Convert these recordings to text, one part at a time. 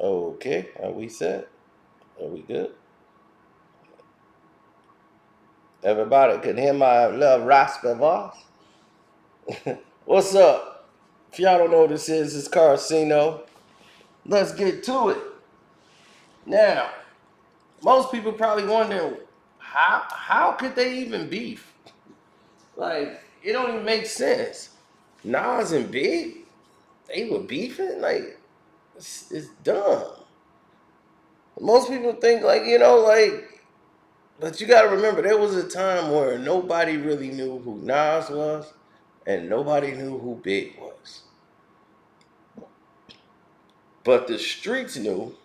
Okay, are we set? Are we good? Everybody can hear my little raspy voice. What's up? If y'all don't know what this is, it's Carceno. Let's get to it. Now, most people probably wondering how could they even beef? Like, it don't even make sense. Nas and Big, they were beefing? Like, it's dumb. Most people think but you gotta remember there was a time where nobody really knew who Nas was and nobody knew who Big was. But the streets knew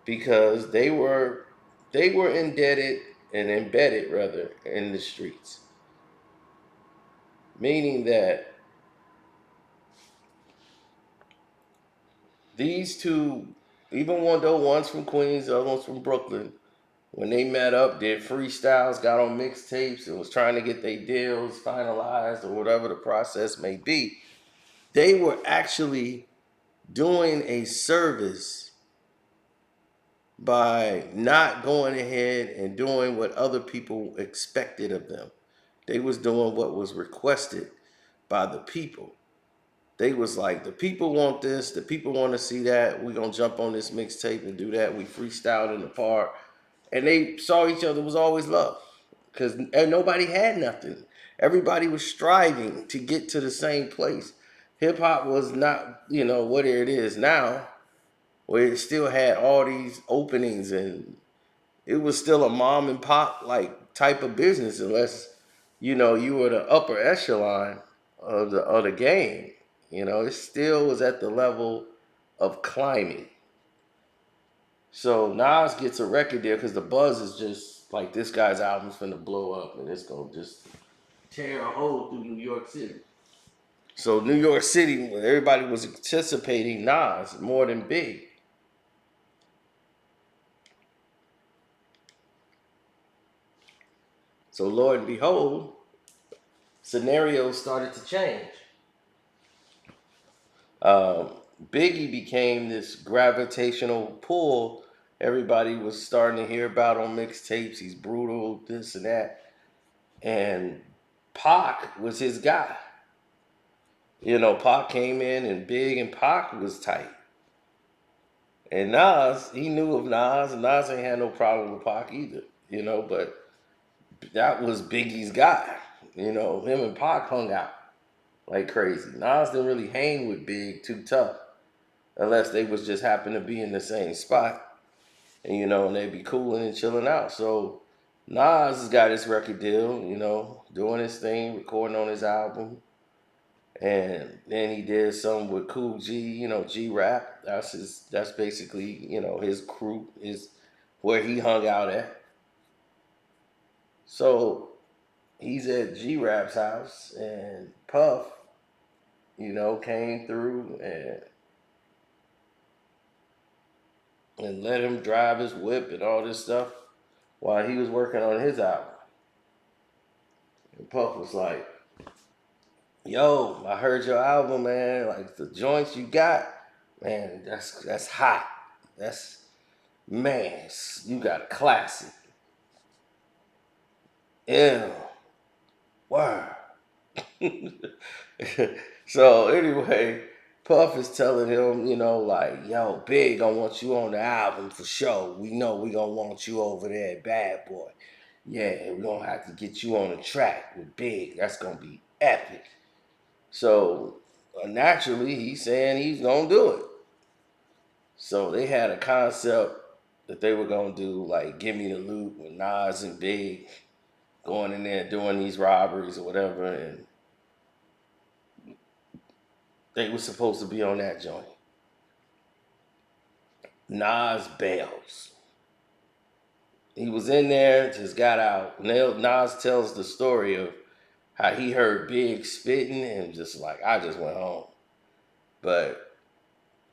because they were indebted and embedded rather in the streets. Meaning that these two, even though one's from Queens, the other one's from Brooklyn, when they met up, did freestyles, got on mixtapes, and was trying to get their deals finalized or whatever the process may be, they were actually doing a service by not going ahead and doing what other people expected of them. They was doing what was requested by the people. They was like, the people want this, the people want to see that. We're gonna jump on this mixtape and do that. We freestyled in the park. And they saw each other was always love. Because nobody had nothing. Everybody was striving to get to the same place. Hip hop was not, what it is now, where it still had all these openings and it was still a mom and pop like type of business unless you were the upper echelon of the game. It still was at the level of climbing. So Nas gets a record deal because the buzz is just like this guy's album's finna blow up and it's gonna just tear a hole through New York City. So New York City, everybody was anticipating Nas more than Big. So Lord and behold, scenarios started to change. Um, Biggie became this gravitational pull. Everybody was starting to hear about on mixtapes. He's brutal, this and that. And Pac was his guy. Pac came in and Big and Pac was tight. And Nas, he knew of Nas, and Nas ain't had no problem with Pac either, but that was Biggie's guy. Him and Pac hung out like crazy. Nas didn't really hang with Big too tough unless they was just happen to be in the same spot. And they'd be cooling and chilling out. So Nas has got his record deal, doing his thing, recording on his album. And then he did some with Cool G, G Rap. That's basically, his crew is where he hung out at. So he's at G Rap's house and Puff, came through and let him drive his whip and all this stuff while he was working on his album. And Puff was like, yo, I heard your album, man. Like the joints you got, man, that's hot. That's man, you got a classic. Yeah. Wow. So anyway, Puff is telling him, like, yo, Big, I want you on the album for sure. We know we gonna want you over there, Bad Boy. Yeah, we're gonna have to get you on the track with Big. That's gonna be epic. So naturally, he's saying he's gonna do it. So they had a concept that they were gonna do like "Give Me the Loot" with Nas and Big going in there doing these robberies or whatever, and they were supposed to be on that joint. Nas bails. He was in there, just got out. Nas tells the story of how he heard Big spitting and just like, I just went home. But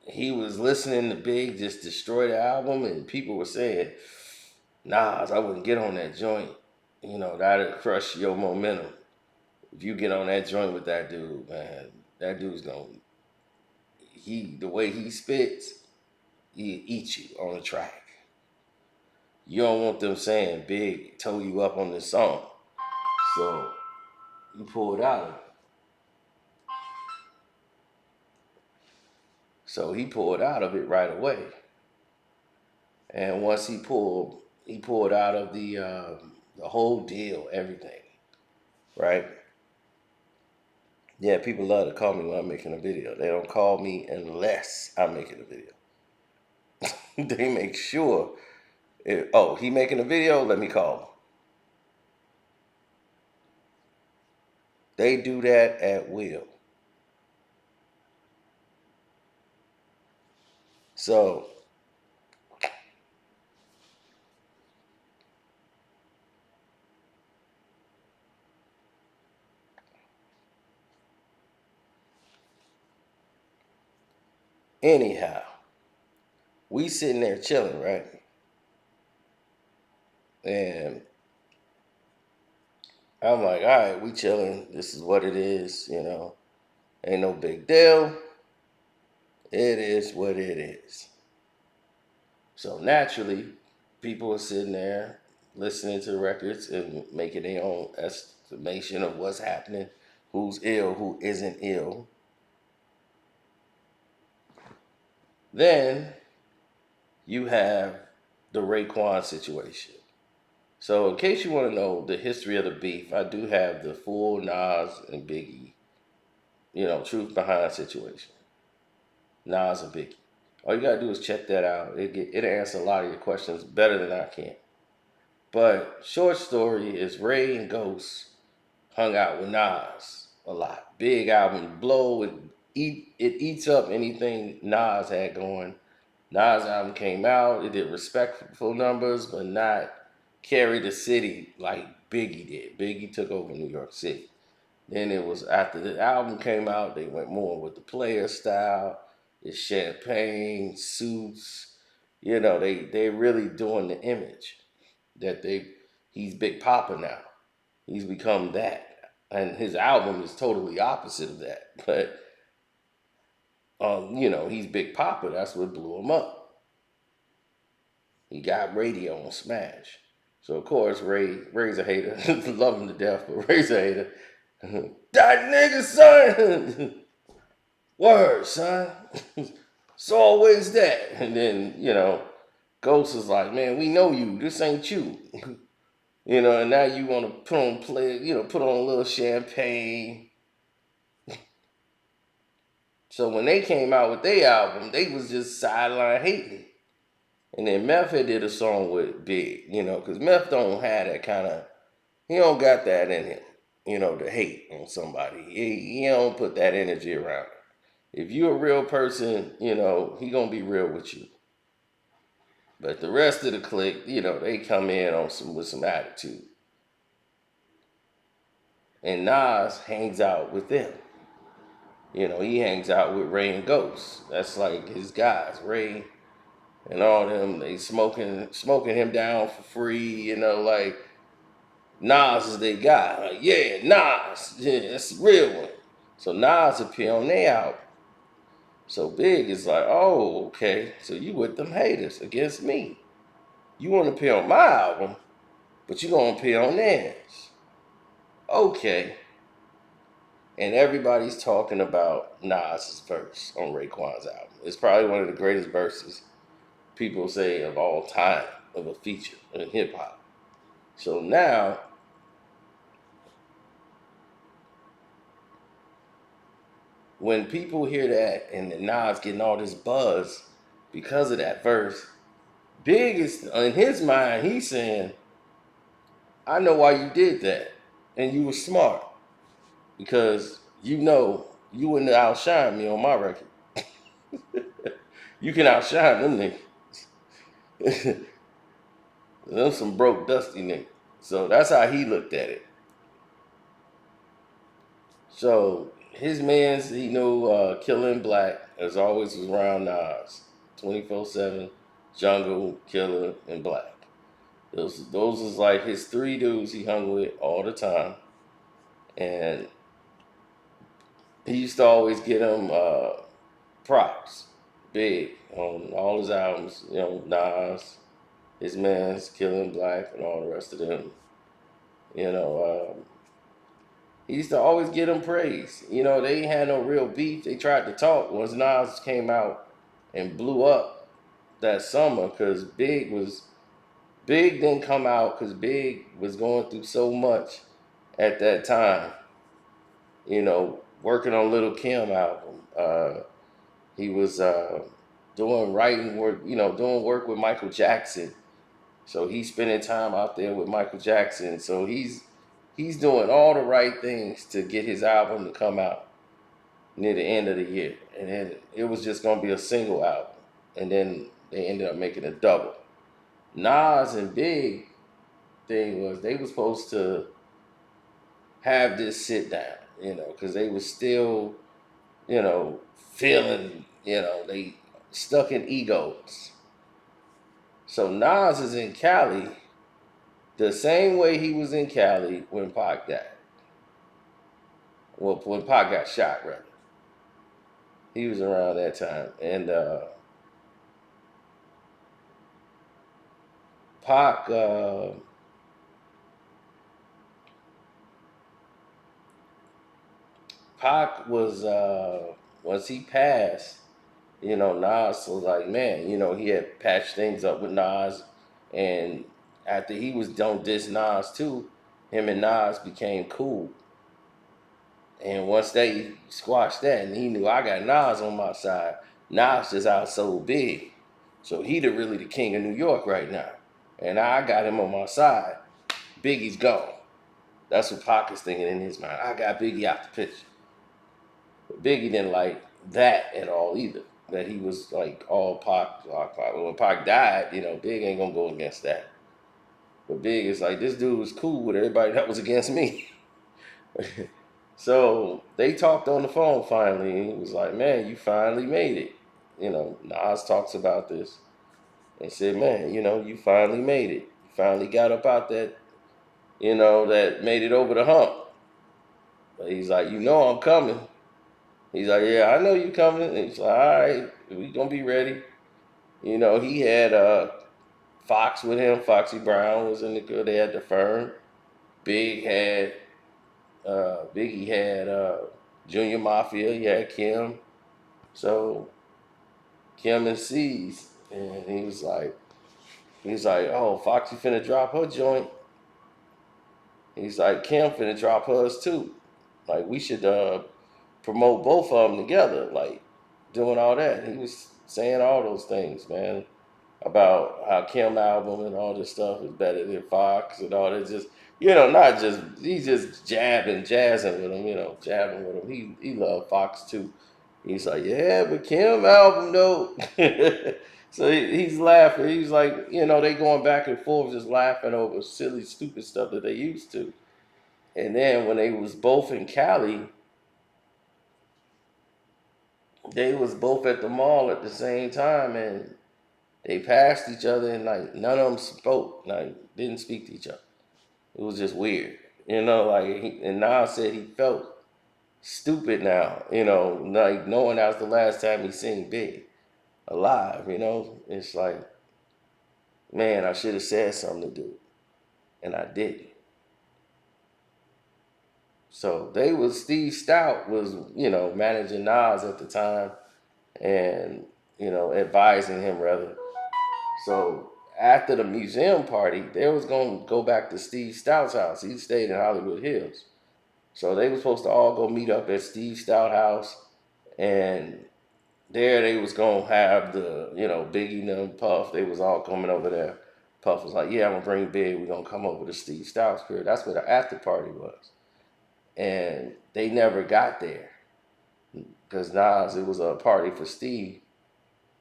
he was listening to Big just destroy the album, and people were saying, Nas, I wouldn't get on that joint. That'd crush your momentum. If you get on that joint with that dude, man, that dude's gonna the way he spits. he eat you on the track. You don't want them saying Big told you up on this song. So he pulled out of it. So he pulled out of it right away. And once he pulled out of the whole deal, everything, right? Yeah, people love to call me when I'm making a video. They don't call me unless I'm making a video. They make sure. Oh, he making a video? Let me call him. They do that at will. So anyhow, we sitting there chilling, right? And I'm like, all right, we chilling. This is what it is, Ain't no big deal. It is what it is. So naturally, people are sitting there listening to the records and making their own estimation of what's happening, who's ill, who isn't ill. Then you have the Raekwon situation. So, in case you want to know the history of the beef, I do have the full Nas and Biggie, truth behind situation. Nas and Biggie. All you gotta do is check that out. It'll answer a lot of your questions better than I can. But short story is Ray and Ghost hung out with Nas a lot. Big album, blow. It eats up anything Nas had going. Nas album came out. It did respectful numbers, but not carry the city like Biggie did. Biggie took over New York City. Then it was after the album came out, they went more with the player style. It's champagne, suits. They really doing the image that he's Big Papa now. He's become that. And his album is totally opposite of that. But he's Big Papa. That's what blew him up. He got radio on Smash. So of course Ray's a hater. Love him to death, but Ray's a hater. That nigga, son. Word, son. It's always that. And then, Ghost is like, man, we know you. This ain't you. And now you want to put on a little champagne. So when they came out with their album, they was just sideline hating. And then Meth had did a song with Big, because Meth don't have that kind of, he don't got that in him, to hate on somebody. He don't put that energy around. If you a real person, he gonna be real with you. But the rest of the clique, they come in with some attitude. And Nas hangs out with them. He hangs out with Ray and Ghost. That's like his guys. Ray and all them, they smoking him down for free, like Nas is their guy. Like, yeah, Nas. Yeah, that's the real one. So Nas appear on their album. So Big is like, oh, okay. So you with them haters against me. You want to appear on my album, but you gonna appear on theirs. Okay. And everybody's talking about Nas's verse on Raekwon's album. It's probably one of the greatest verses people say of all time of a feature in hip hop. So now, when people hear that and the Nas getting all this buzz because of that verse, Big is, in his mind, he's saying, I know why you did that. And you were smart. Because you wouldn't outshine me on my record. You can outshine them niggas. Them some broke, dusty niggas. So that's how he looked at it. So his man's, he knew Killer Black, as always, was around Nas. 24/7, Jungle, Killer, and Black. Those was like his three dudes he hung with all the time. And he used to always get them props. Big on all his albums. You know, Nas, his man's Killing Black, and all the rest of them. You know, he used to always get them praise. You know, they ain't had no real beef. They tried to talk once Nas came out and blew up that summer because Big didn't come out because Big was going through so much at that time. You know, working on Little Kim album. He was doing writing work. You know, doing work with Michael Jackson. So he's spending time out there with Michael Jackson. So he's doing all the right things to get his album to come out near the end of the year. And then it was just gonna be a single album. And then they ended up making a double. Nas and Big thing was they were supposed to have this sit down, you know, because they were still, you know, feeling, you know, they stuck in egos. So Nas is in Cali the same way he was in Cali when Pac died. Well, when Pac got shot, rather. He was around that time. And Pac, Pac was, once he passed, you know, Nas was like, man, you know, he had patched things up with Nas. And after he was done diss Nas too, him and Nas became cool. And once they squashed that, and he knew I got Nas on my side, Nas just out so big. So he really the king of New York right now. And I got him on my side. Biggie's gone. That's what Pac is thinking in his mind. I got Biggie out the picture. But Biggie didn't like that at all either. That he was like all Pac. When Pac died, you know, Big ain't gonna go against that. But Big is like, this dude was cool with everybody that was against me. So they talked on the phone finally, and he was like, man, you finally made it. You know, Nas talks about this and said, man, you know, you finally made it. You finally got up out that, you know, that made it over the hump. But he's like, you know I'm coming. He's like, yeah, I know you coming. And he's like, all right, we gonna be ready. You know, he had Fox with him. Foxy Brown was in the good. They had the firm. Big had Biggie had Junior Mafia. He had Kim. So Kim and C's, and he's like, oh, Foxy finna drop her joint. He's like, Kim finna drop hers too. Like we should promote both of them together. Like doing all that. He was saying all those things, man, about how Kim album and all this stuff is better than Fox and all that. Just not just he's just jazzing with him. You know, jabbing with him. He loved Fox too. He's like, yeah, but Kim album though. So he's laughing. He's like, they going back and forth, just laughing over silly, stupid stuff that they used to. And then when they was both in Cali, they was both at the mall at the same time, and they passed each other, and like none of them spoke, like didn't speak to each other. It was just weird, and Nas said he felt stupid now, like knowing that was the last time he seen Big alive. It's like, man, I should have said something to do, and I didn't. So Steve Stout was, managing Nas at the time, and advising him rather. So after the museum party, they was gonna go back to Steve Stout's house. He stayed in Hollywood Hills. So they were supposed to all go meet up at Steve Stout house, and there they was gonna have the, Biggie and them, Puff. They was all coming over there. Puff was like, "Yeah, I'm gonna bring Big. We're gonna come over to Steve Stout's crib." That's where the after party was, and they never got there because Nas, it was a party for Steve,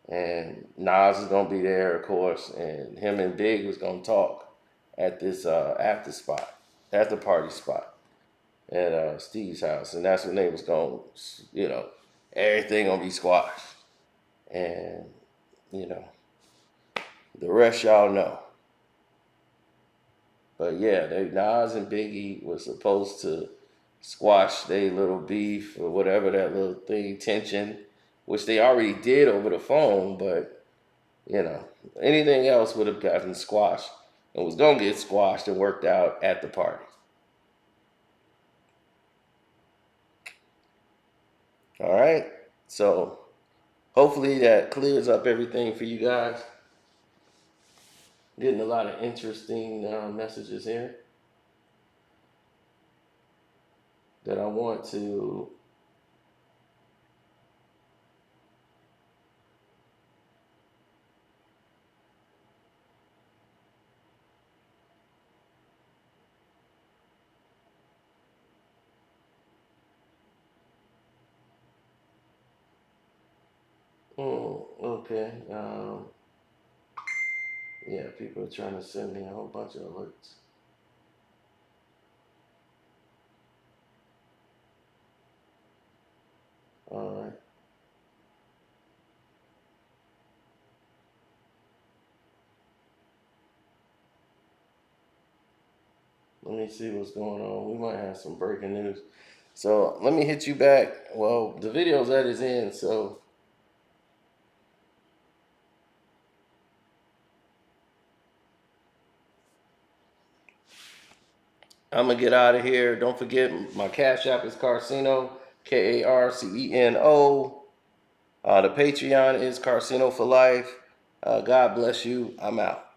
and Nas is gonna be there, of course, and him and Big was gonna talk at this after party spot at Steve's house, and that's when they was gonna, everything gonna be squashed, and you know, the rest y'all know. But yeah, Nas and Biggie was supposed to squash their little beef or whatever that little thing tension which they already did over the phone, but you know, anything else would have gotten squashed and was gonna get squashed and worked out at the party. All right. So hopefully that clears up everything for you guys. Getting a lot of interesting messages here that I want to. Okay. Yeah, people are trying to send me a whole bunch of alerts. All right. Let me see what's going on. We might have some breaking news. So let me hit you back. Well, the video's at its end, so I'm gonna get out of here. Don't forget my Cash App is Carceno, Karceno. The Patreon is Carceno for Life. God bless you. I'm out.